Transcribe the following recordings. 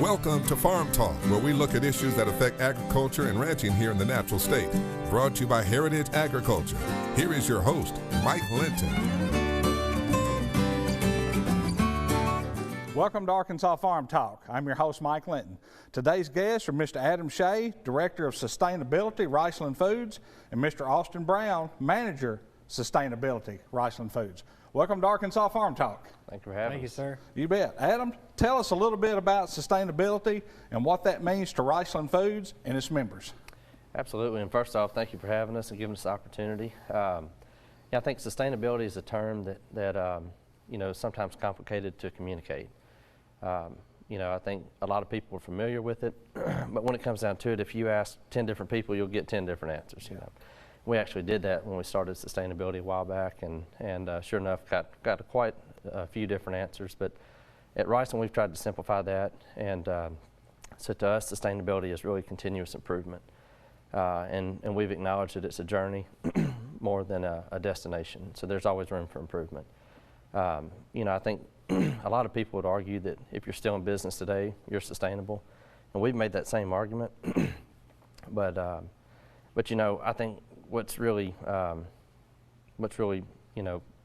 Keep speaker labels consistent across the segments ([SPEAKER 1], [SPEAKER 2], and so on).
[SPEAKER 1] Welcome to Farm Talk, where we look at issues that affect agriculture and ranching here in the natural state. Brought to you by Heritage Agriculture. Here is your host, Mike Linton.
[SPEAKER 2] Welcome to Arkansas Farm Talk. I'm your host, Mike Linton. Today's guests are Mr. Adam Shea, Director of Sustainability, Riceland Foods, and Mr. Austin Brown, Manager, Sustainability, Riceland Foods. Welcome to Arkansas Farm Talk.
[SPEAKER 3] Thank you for having us.
[SPEAKER 4] Thank you, sir.
[SPEAKER 2] You bet. Adam, tell us a little bit about sustainability and what that means to Riceland Foods and its members.
[SPEAKER 3] Absolutely, and first off, thank you for having us and giving us the opportunity. I think sustainability is a term that is sometimes complicated to communicate. I think a lot of people are familiar with it, but when it comes down to it, if you ask 10 different people, you'll get 10 different answers. We actually did that when we started sustainability a while back, and sure enough, got quite a few different answers. But at Riceland, we've tried to simplify that, and so to us, sustainability is really continuous improvement, and we've acknowledged that it's a journey more than a destination. So there's always room for improvement. I think a lot of people would argue that if you're still in business today, you're sustainable, and we've made that same argument. But I think what's really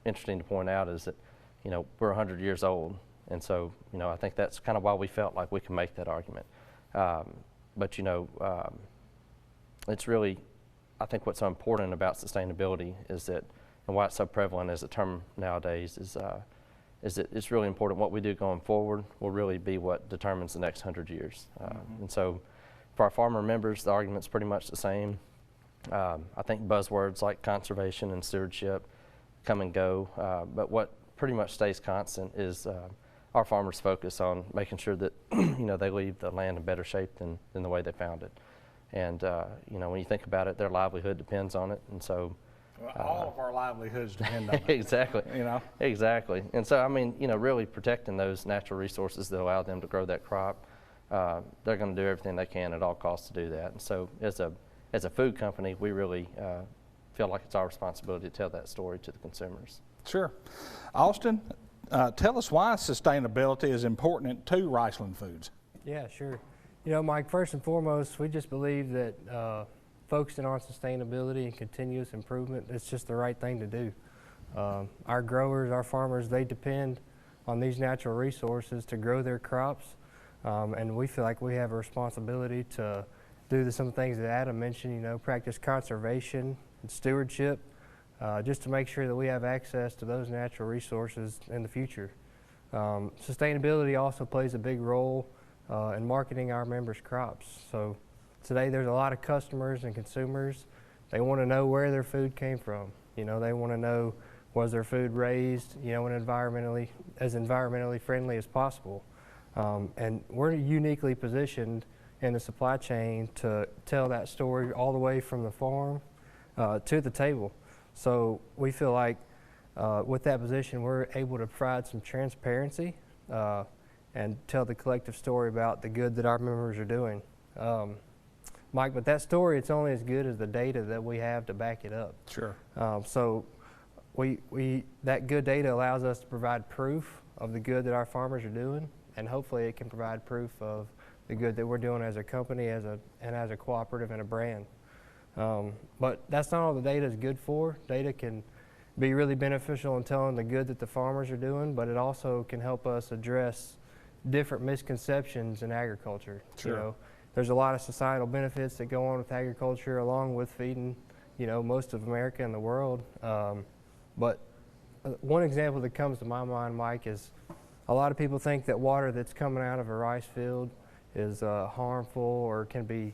[SPEAKER 3] interesting to point out is that we're 100 years old, and so I think that's kind of why we felt like we can make that argument. It's really, I think what's so important about sustainability is that, and why it's so prevalent as a term nowadays, is that it's really important. What we do going forward will really be what determines the next 100 years. And so for our farmer members, the argument's pretty much the same. I think buzzwords like conservation and stewardship come and go, but what pretty much stays constant is our farmers focus on making sure that they leave the land in better shape than the way they found it. And when you think about it, their livelihood depends on it, and so
[SPEAKER 2] all of our livelihoods depend on it.
[SPEAKER 3] Exactly. Exactly. And so really protecting those natural resources that allow them to grow that crop, they're going to do everything they can at all costs to do that. And so as a food company, we really feel like it's our responsibility to tell that story to the consumers.
[SPEAKER 2] Sure. Austin, tell us why sustainability is important to Riceland Foods.
[SPEAKER 4] Yeah, sure. Mike, first and foremost, we just believe that focusing on sustainability and continuous improvement, it's just the right thing to do. Our growers, our farmers, they depend on these natural resources to grow their crops, and we feel like we have a responsibility to do some things that Adam mentioned, practice conservation and stewardship, just to make sure that we have access to those natural resources in the future. Sustainability also plays a big role in marketing our members' crops. So today there's a lot of customers and consumers. They want to know where their food came from. They want to know, was their food raised, in as environmentally friendly as possible. And we're uniquely positioned in the supply chain to tell that story all the way from the farm to the table. So we feel like with that position, we're able to provide some transparency and tell the collective story about the good that our members are doing. Mike, but that story, it's only as good as the data that we have to back it up.
[SPEAKER 2] Sure.
[SPEAKER 4] So that good data allows us to provide proof of the good that our farmers are doing, and hopefully it can provide proof of the good that we're doing as a company, as a cooperative and a brand. But that's not all the data is good for. Data can be really beneficial in telling the good that the farmers are doing, but it also can help us address different misconceptions in agriculture.
[SPEAKER 2] Sure.
[SPEAKER 4] There's a lot of societal benefits that go on with agriculture, along with feeding, most of America and the world. But one example that comes to my mind, Mike, is a lot of people think that water that's coming out of a rice field is harmful or can be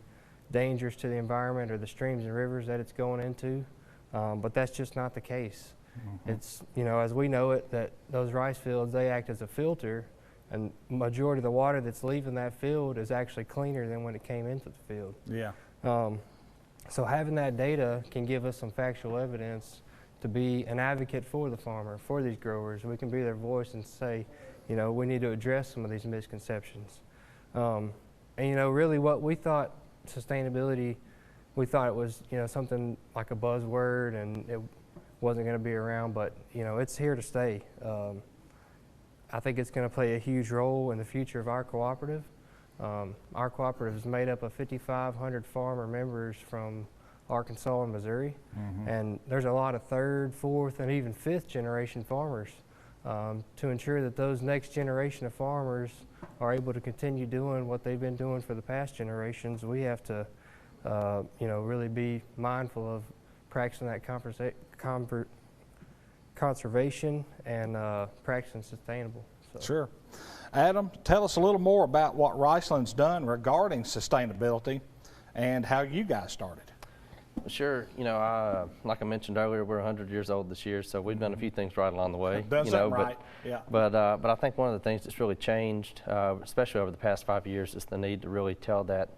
[SPEAKER 4] dangerous to the environment or the streams and rivers that it's going into, but that's just not the case. Mm-hmm. It's, as we know it, that those rice fields, they act as a filter, and majority of the water that's leaving that field is actually cleaner than when it came into the field.
[SPEAKER 2] Yeah.
[SPEAKER 4] So having that data can give us some factual evidence to be an advocate for the farmer, for these growers. We can be their voice and say, we need to address some of these misconceptions. And really what we thought sustainability, we thought it was, something like a buzzword and it wasn't going to be around, but, it's here to stay. I think it's going to play a huge role in the future of our cooperative. Our cooperative is made up of 5,500 farmer members from Arkansas and Missouri, and there's a lot of third, fourth, and even fifth generation farmers. To ensure that those next generation of farmers are able to continue doing what they've been doing for the past generations, we have to, really be mindful of practicing that conservation and practicing sustainable. So.
[SPEAKER 2] Sure. Adam, tell us a little more about what Riceland's done regarding sustainability and how you guys started.
[SPEAKER 3] Sure. Like I mentioned earlier, we're 100 years old this year, so we've done a few things right along the way.
[SPEAKER 2] Done something right. Yeah.
[SPEAKER 3] But I think one of the things that's really changed, especially over the past 5 years, is the need to really tell that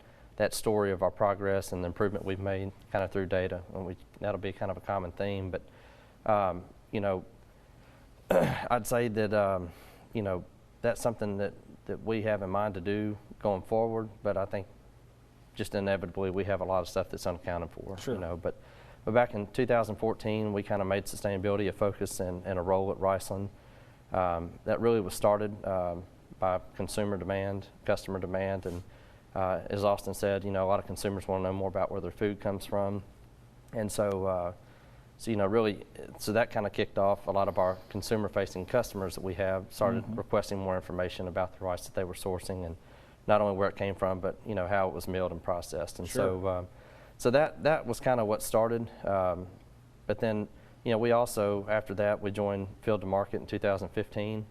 [SPEAKER 3] story of our progress and the improvement we've made kind of through data. And that'll be kind of a common theme. But I'd say that that's something that we have in mind to do going forward. But I think just inevitably we have a lot of stuff that's unaccounted for.
[SPEAKER 2] Sure.
[SPEAKER 3] But back in 2014, we kind of made sustainability a focus and a role at Riceland. That really was started by consumer demand, customer demand, and as Austin said, a lot of consumers want to know more about where their food comes from, and so that kind of kicked off a lot of our consumer-facing customers that we have started requesting more information about the rice that they were sourcing, and not only where it came from, but how it was milled and processed. And
[SPEAKER 2] sure.
[SPEAKER 3] so that was kind of what started. But then we also, after that, we joined Field to Market in 2015.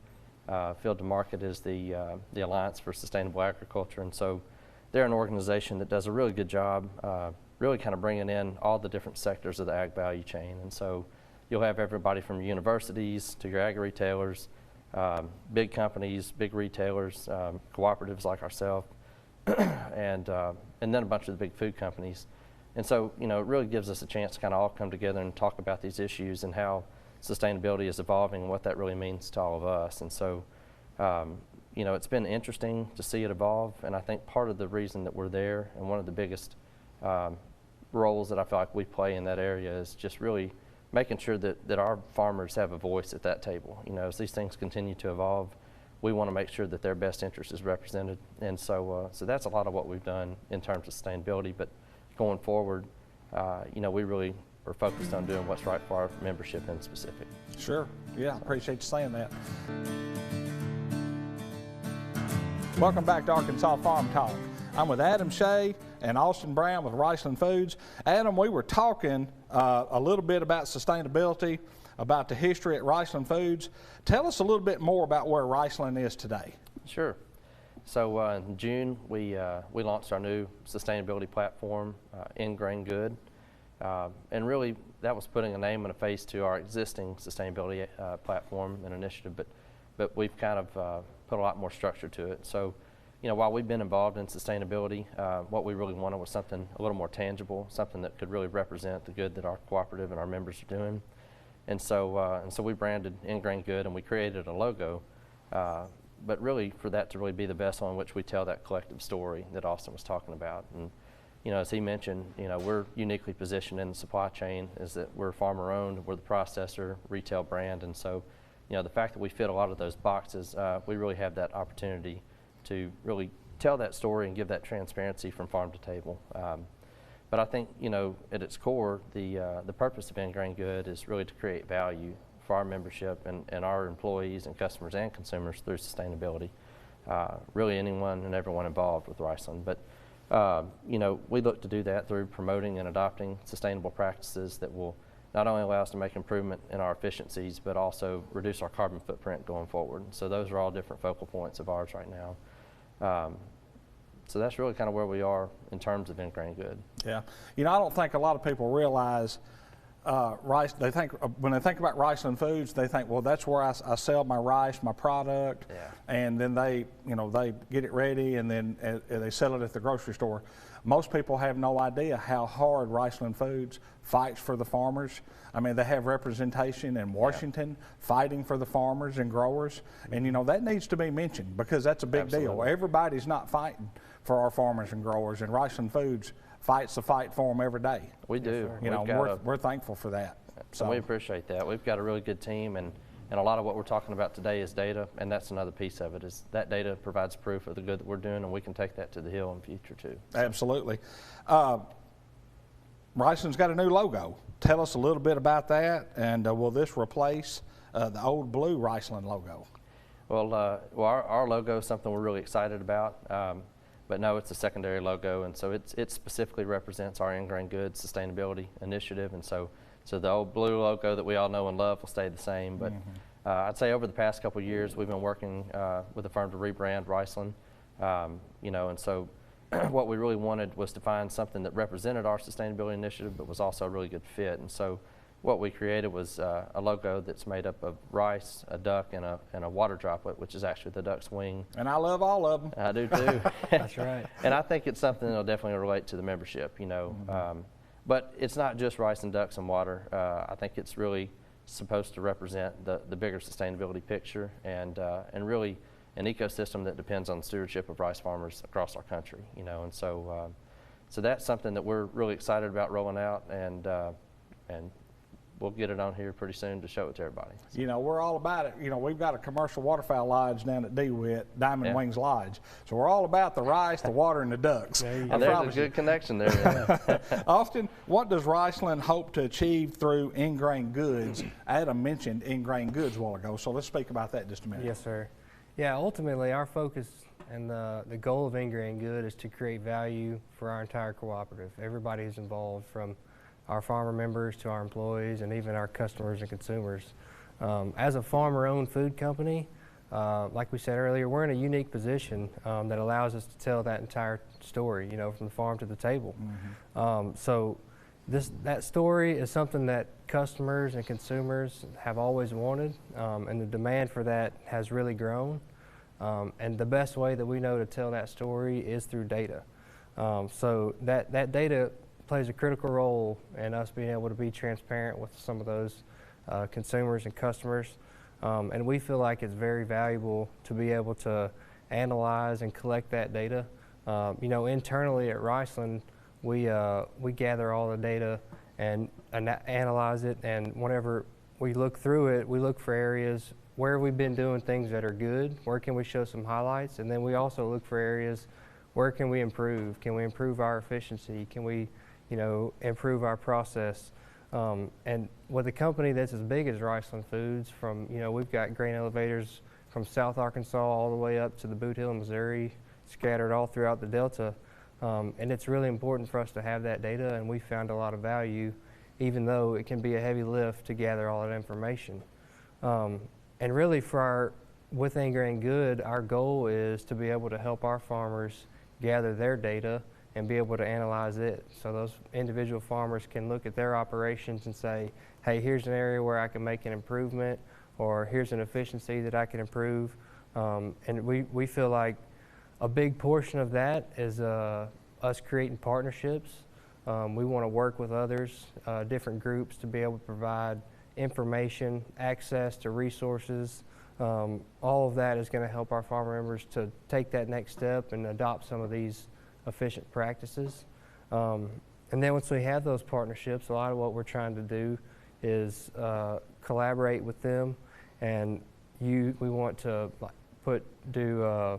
[SPEAKER 3] Field to Market is the Alliance for Sustainable Agriculture, and so they're an organization that does a really good job, really kind of bringing in all the different sectors of the ag value chain. And so you'll have everybody from universities to your ag retailers, big companies, big retailers, cooperatives like ourselves, and then a bunch of the big food companies. And so, it really gives us a chance to kind of all come together and talk about these issues and how sustainability is evolving and what that really means to all of us. And so, it's been interesting to see it evolve, and I think part of the reason that we're there and one of the biggest roles that I feel like we play in that area is just really making sure that our farmers have a voice at that table. As these things continue to evolve, we want to make sure that their best interest is represented. And so that's a lot of what we've done in terms of sustainability. But going forward, we really are focused on doing what's right for our membership in specific.
[SPEAKER 2] Sure. Yeah, I appreciate you saying that. Welcome back to Arkansas Farm Talk. I'm with Adam Shea and Austin Brown with Riceland Foods. Adam, we were talking a little bit about sustainability, about the history at Riceland Foods. Tell us a little bit more about where Riceland is today.
[SPEAKER 3] Sure. So in June, we launched our new sustainability platform, In Grain Good. And really, that was putting a name and a face to our existing sustainability platform and initiative, but we've kind of put a lot more structure to it. So, while we've been involved in sustainability, what we really wanted was something a little more tangible, something that could really represent the good that our cooperative and our members are doing. And so we branded In Grain Good, and we created a logo, but really for that to really be the vessel on which we tell that collective story that Austin was talking about. And as he mentioned, we're uniquely positioned in the supply chain, is that we're farmer owned, we're the processor, retail brand, and so the fact that we fit a lot of those boxes, we really have that opportunity to really tell that story and give that transparency from farm to table. But I think, at its core, the purpose of In Grain Good is really to create value for our membership and our employees and customers and consumers through sustainability. Really anyone and everyone involved with Riceland. But, we look to do that through promoting and adopting sustainable practices that will not only allow us to make improvement in our efficiencies, but also reduce our carbon footprint going forward. So those are all different focal points of ours right now. So that's really kind of where we are in terms of In Grain Good.
[SPEAKER 2] Yeah. I don't think a lot of people realize rice. They think when they think about Riceland Foods, they think, well, that's where I sell my rice, my product,
[SPEAKER 3] Yeah.
[SPEAKER 2] and then they get it ready and then they sell it at the grocery store. Most people have no idea how hard Riceland Foods fights for the farmers. I mean, they have representation in Washington fighting for the farmers and growers, and that needs to be mentioned because that's a big deal. Everybody's not fighting for our farmers and growers, and Riceland Foods fights the fight for them every day.
[SPEAKER 3] We do.
[SPEAKER 2] We're thankful for that.
[SPEAKER 3] So we appreciate that. We've got a really good team, and And a lot of what we're talking about today is data, and that's another piece of it, is that data provides proof of the good that we're doing, and we can take that to the hill in the future too.
[SPEAKER 2] Absolutely. Riceland's got a new logo. Tell us a little bit about that, and will this replace the old blue Riceland logo?
[SPEAKER 3] Well, our logo is something we're really excited about, but no, it's a secondary logo, and so it specifically represents our ingrained goods sustainability initiative, and so the old blue logo that we all know and love will stay the same. But I'd say over the past couple of years, we've been working with a firm to rebrand Riceland, and so what we really wanted was to find something that represented our sustainability initiative, but was also a really good fit. And so what we created was a logo that's made up of rice, a duck, and a water droplet, which is actually the duck's wing.
[SPEAKER 2] And I love all of them.
[SPEAKER 3] I do too.
[SPEAKER 4] That's right.
[SPEAKER 3] And I think it's something that'll definitely relate to the membership, but it's not just rice and ducks and water. I think it's really supposed to represent the bigger sustainability picture and really an ecosystem that depends on the stewardship of rice farmers across our country, and so that's something that we're really excited about rolling out, and we'll get it on here pretty soon to show it to everybody.
[SPEAKER 2] We're all about it. We've got a commercial waterfowl lodge down at DeWitt, Diamond Wings Lodge. So we're all about the rice, the water, and the ducks.
[SPEAKER 3] And there's a good connection there.
[SPEAKER 2] Austin, what does Riceland hope to achieve through ingrained goods? Adam mentioned ingrained goods a while ago, so let's speak about that just a minute.
[SPEAKER 4] Yes, sir. Yeah, ultimately our focus and the goal of ingrained good is to create value for our entire cooperative. Everybody who's involved, from our farmer members to our employees and even our customers and consumers. As a farmer-owned food company, like we said earlier, we're in a unique position that allows us to tell that entire story, from the farm to the table. So that story is something that customers and consumers have always wanted, and the demand for that has really grown. And the best way that we know to tell that story is through data. So that data plays a critical role in us being able to be transparent with some of those consumers and customers. And we feel like it's very valuable to be able to analyze and collect that data. Internally at Riceland, we gather all the data and analyze it, and whenever we look through it, we look for areas where we've been doing things that are good, where can we show some highlights, and then we also look for areas where can we improve? Can we improve our efficiency? Can we improve our process? And with a company that's as big as Riceland Foods, we've got grain elevators from South Arkansas all the way up to the Boot Hill, Missouri, scattered all throughout the Delta. And it's really important for us to have that data, and we found a lot of value, even though it can be a heavy lift to gather all that information. And really with Ingrained Good, our goal is to be able to help our farmers gather their data and be able to analyze it. So those individual farmers can look at their operations and say, hey, here's an area where I can make an improvement, or here's an efficiency that I can improve. And we feel like a big portion of that is us creating partnerships. We want to work with others, different groups, to be able to provide information, access to resources. All of that is going to help our farmer members to take that next step and adopt some of these efficient practices. And then once we have those partnerships, a lot of what we're trying to do is collaborate with them, and we want to do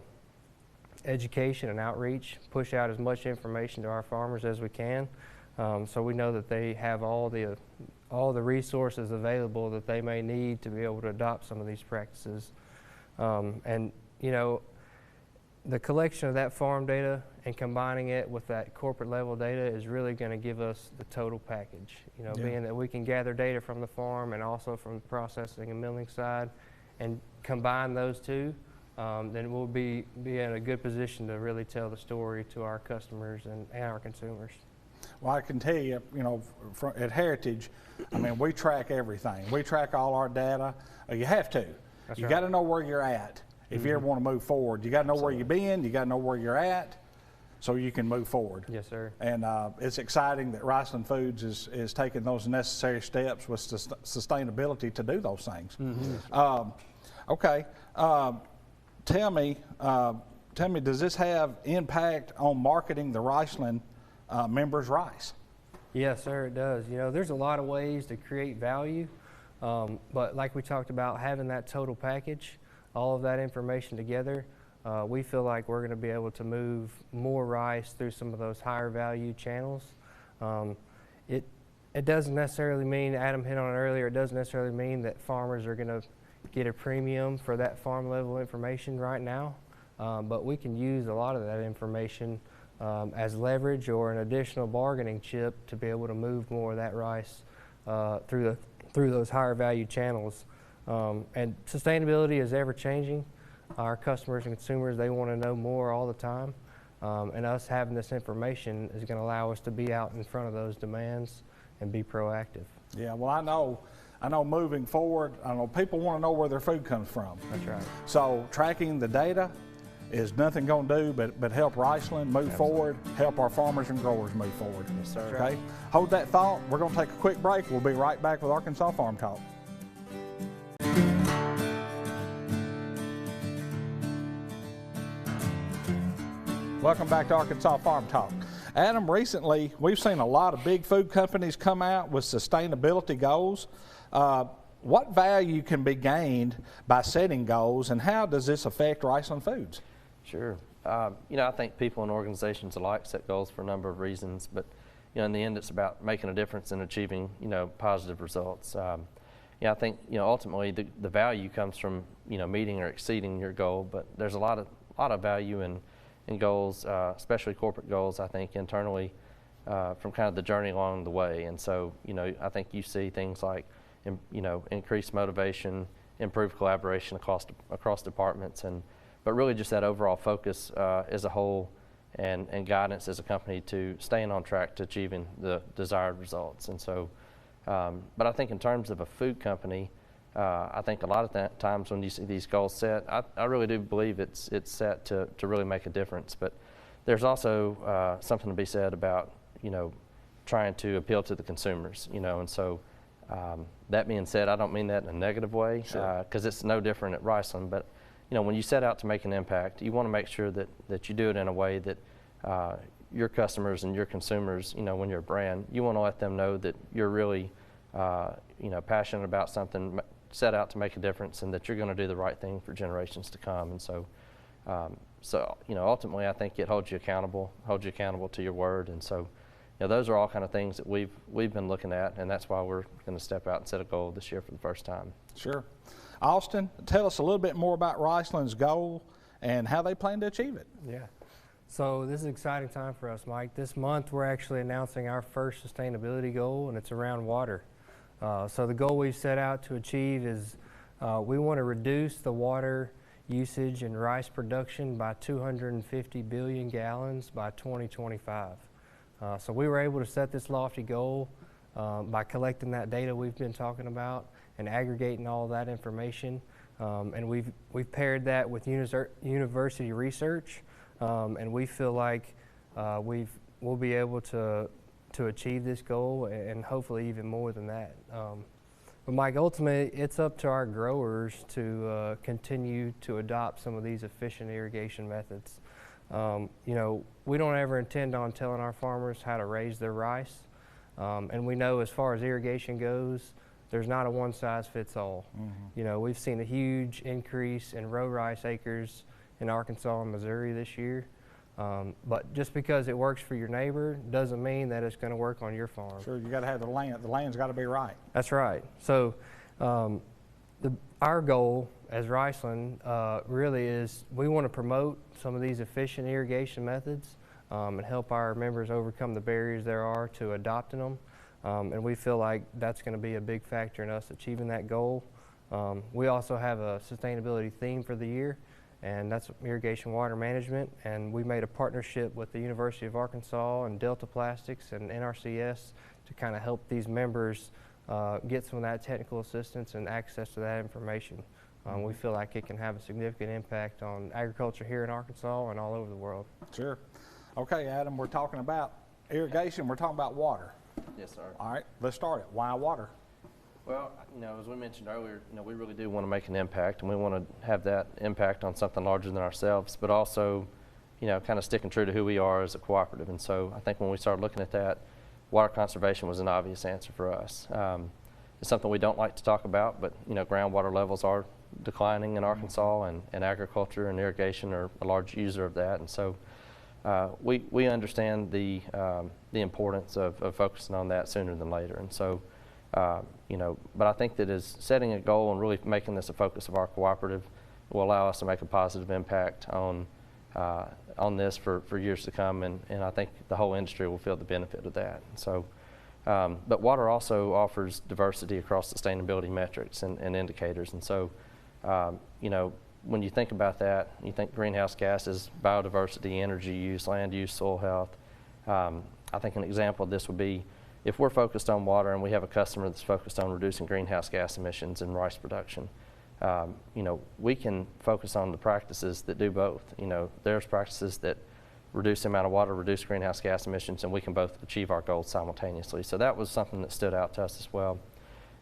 [SPEAKER 4] education and outreach, push out as much information to our farmers as we can, so we know that they have all the resources available that they may need to be able to adopt some of these practices. And the collection of that farm data and combining it with that corporate level data is really going to give us the total package. Being that we can gather data from the farm and also from the processing and milling side, and combine those two, then we'll be in a good position to really tell the story to our customers and our consumers.
[SPEAKER 2] Well, I can tell you, at Heritage, we track everything. We track all our data. You have to.
[SPEAKER 4] That's
[SPEAKER 2] you
[SPEAKER 4] right.
[SPEAKER 2] got to know where you're at if you ever want to move forward. You got to know where you've been. You got to know where you're at, so you can move forward.
[SPEAKER 4] Yes, sir.
[SPEAKER 2] And it's exciting that Riceland Foods is taking those necessary steps with sustainability to do those things. Okay. Tell me, does this have impact on marketing the Riceland members' rice?
[SPEAKER 4] Yes, sir, it does. There's a lot of ways to create value. But like we talked about, having that total package, all of that information together, we feel like we're going to be able to move more rice through some of those higher value channels. It doesn't necessarily mean, Adam hit on it earlier, it doesn't necessarily mean that farmers are going to get a premium for that farm level information right now, but we can use a lot of that information as leverage or an additional bargaining chip to be able to move more of that rice through those higher value channels. And sustainability is ever changing. Our customers and consumers, they want to know more all the time. And us having this information is going to allow us to be out in front of those demands and be proactive.
[SPEAKER 2] Yeah, well, I know moving forward, I know people want to know where their food comes from.
[SPEAKER 4] That's right.
[SPEAKER 2] So tracking the data is nothing going to do but help Riceland move forward, help our farmers and growers move forward.
[SPEAKER 3] Yes, sir.
[SPEAKER 2] Okay? Hold that thought. We're going to take a quick break. We'll be right back with Arkansas Farm Talk. Welcome back to Arkansas Farm Talk. Adam, recently we've seen a lot of big food companies come out with sustainability goals. What value can be gained by setting goals, and how does this affect Riceland Foods?
[SPEAKER 3] Sure. I think people and organizations alike set goals for a number of reasons, but in the end, it's about making a difference and achieving positive results. I think ultimately the value comes from meeting or exceeding your goal, but there's a lot of value in goals, especially corporate goals, I think internally from kind of the journey along the way. And so, I think you see things like, increased motivation, improved collaboration across departments, but really just that overall focus as a whole and guidance as a company to staying on track to achieving the desired results. And so, but I think in terms of a food company, I think a lot of times when you see these goals set, I really do believe it's set to really make a difference. But there's also something to be said about trying to appeal to the consumers. And so that being said, I don't mean that in a negative way, because it's no different at Riceland. But when you set out to make an impact, you want to make sure that you do it in a way that your customers and your consumers, when you're a brand, you want to let them know that you're really passionate about something, set out to make a difference, and that you're going to do the right thing for generations to come. And so, ultimately, I think it holds you accountable to your word. And so, those are all kind of things that we've been looking at, and that's why we're going to step out and set a goal this year for the first time.
[SPEAKER 2] Sure. Austin, tell us a little bit more about Riceland's goal and how they plan to achieve it.
[SPEAKER 4] Yeah. So this is an exciting time for us, Mike. This month we're actually announcing our first sustainability goal, and it's around water. So the goal we've set out to achieve is we want to reduce the water usage in rice production by 250 billion gallons by 2025. So we were able to set this lofty goal by collecting that data we've been talking about and aggregating all that information. And we've paired that with university research, and we feel like we'll be able to achieve this goal and hopefully even more than that. But Mike, ultimately, it's up to our growers to continue to adopt some of these efficient irrigation methods. We don't ever intend on telling our farmers how to raise their rice. And we know as far as irrigation goes, there's not a one-size-fits-all. Mm-hmm. We've seen a huge increase in row rice acres in Arkansas and Missouri this year. But just because it works for your neighbor doesn't mean that it's going to work on your farm.
[SPEAKER 2] Sure, you got to have the land. The land's got to be right.
[SPEAKER 4] That's right. So our goal as Riceland really is we want to promote some of these efficient irrigation methods and help our members overcome the barriers there are to adopting them. And we feel like that's going to be a big factor in us achieving that goal. We also have a sustainability theme for the year, and that's irrigation water management. And we made a partnership with the University of Arkansas and Delta Plastics and NRCS to kind of help these members get some of that technical assistance and access to that information. We feel like it can have a significant impact on agriculture here in Arkansas and all over the world.
[SPEAKER 2] Sure. Okay, Adam, we're talking about irrigation, we're talking about water.
[SPEAKER 3] Yes, sir.
[SPEAKER 2] All right, let's start it. Why water?
[SPEAKER 3] Well, as we mentioned earlier, we really do want to make an impact, and we want to have that impact on something larger than ourselves, but also, kind of sticking true to who we are as a cooperative. And so I think when we started looking at that, water conservation was an obvious answer for us. It's something we don't like to talk about, but groundwater levels are declining in Arkansas, and agriculture and irrigation are a large user of that. And so we understand the importance of focusing on that sooner than later. And so, but I think that as setting a goal and really making this a focus of our cooperative will allow us to make a positive impact on this for years to come, and I think the whole industry will feel the benefit of that. And so, but water also offers diversity across sustainability metrics and indicators. And so, when you think about that, you think greenhouse gases, biodiversity, energy use, land use, soil health. I think an example of this would be if we're focused on water and we have a customer that's focused on reducing greenhouse gas emissions in rice production. We can focus on the practices that do both. There's practices that reduce the amount of water, reduce greenhouse gas emissions, and we can both achieve our goals simultaneously. So that was something that stood out to us as well.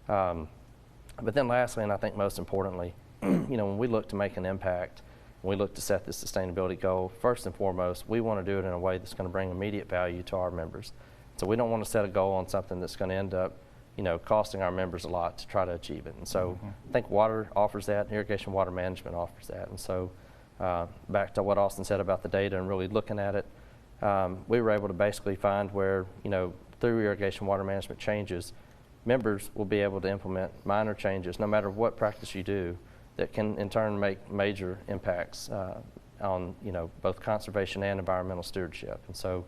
[SPEAKER 3] But then lastly, and I think most importantly, when we look to make an impact, when we look to set this sustainability goal, first and foremost, we want to do it in a way that's going to bring immediate value to our members. So we don't want to set a goal on something that's going to end up costing our members a lot to try to achieve it. And so I think water offers that, and irrigation water management offers that. And so back to what Austin said about the data and really looking at it, we were able to basically find where, through irrigation water management changes, members will be able to implement minor changes, no matter what practice you do, that can in turn make major impacts on, both conservation and environmental stewardship. And so,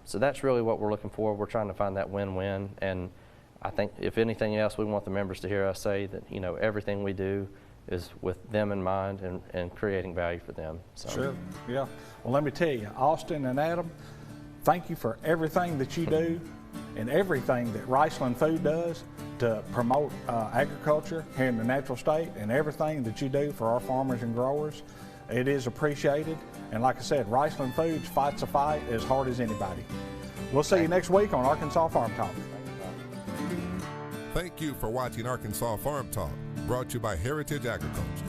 [SPEAKER 3] so that's really what we're looking for. We're trying to find that win-win, and I think if anything else, we want the members to hear us say that, everything we do is with them in mind and creating value for them. So.
[SPEAKER 2] Sure, yeah. Well, let me tell you, Austin and Adam, thank you for everything that you do and everything that Riceland Food does to promote agriculture here in the natural state, and everything that you do for our farmers and growers. It is appreciated. And like I said, Riceland Foods fights a fight as hard as anybody. We'll see you next week on Arkansas Farm Talk.
[SPEAKER 1] Thank you for watching Arkansas Farm Talk, brought to you by Heritage Agriculture.